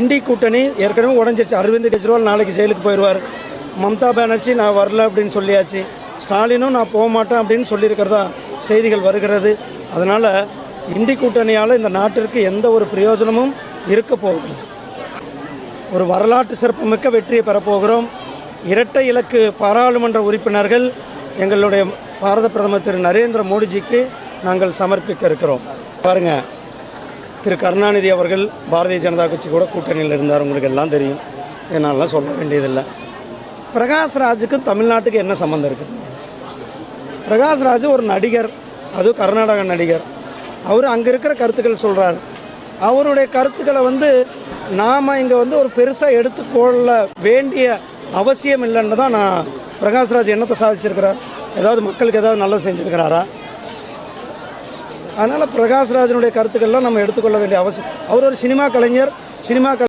Indie கூட்டணி ஏற்கனவே உடஞ்சிருச்சு. அரவிந்த் கெஜ்ரிவால் நாளைக்கு ஜெயிலுக்கு போயிடுவார். மம்தா பானர்ஜி நான் வரல அப்படின்னு சொல்லியாச்சு. ஸ்டாலினும் நான் போக மாட்டேன் அப்படின்னு சொல்லியிருக்கிறதா செய்திகள் வருகிறது. அதனால் இண்டி கூட்டணியால் இந்த நாட்டிற்கு எந்த ஒரு பிரயோஜனமும் இருக்க போவதில்லை. ஒரு வரலாற்று சிறப்புமிக்க வெற்றியை பெறப்போகிறோம். இரட்டை இலக்கு பாராளுமன்ற உறுப்பினர்கள் எங்களுடைய பாரத பிரதமர் திரு நரேந்திர மோடிஜிக்கு நாங்கள் சமர்ப்பிக்க இருக்கிறோம். பாருங்கள், திரு கருணாநிதி அவர்கள் பாரதிய ஜனதா கட்சி கூட கூட்டணியில் இருந்தார். உங்களுக்கு எல்லாம் தெரியும், என்னாலாம் சொல்ல வேண்டியதில்லை. பிரகாஷ்ராஜுக்கும் தமிழ்நாட்டுக்கு என்ன சம்மந்தம் இருக்குது? பிரகாஷ்ராஜ் ஒரு நடிகர், அதுவும் கர்நாடக நடிகர். அவர் அங்கே இருக்கிற கருத்துக்கள் சொல்கிறார். அவருடைய கருத்துக்களை நாம் இங்கே ஒரு பெருசாக எடுத்துக்கொள்ள வேண்டிய அவசியம் இல்லைன்னு தான் நான். பிரகாஷ்ராஜ் என்னத்தை சாதிச்சிருக்கிறார்? ஏதாவது மக்களுக்கு ஏதாவது நல்லது செஞ்சுருக்கிறாரா? அதனால் பிரகாஷ்ராஜனுடைய கருத்துக்கள்லாம் நம்ம எடுத்துக்கொள்ள வேண்டிய அவசியம். அவர் ஒரு சினிமா கலைஞர்.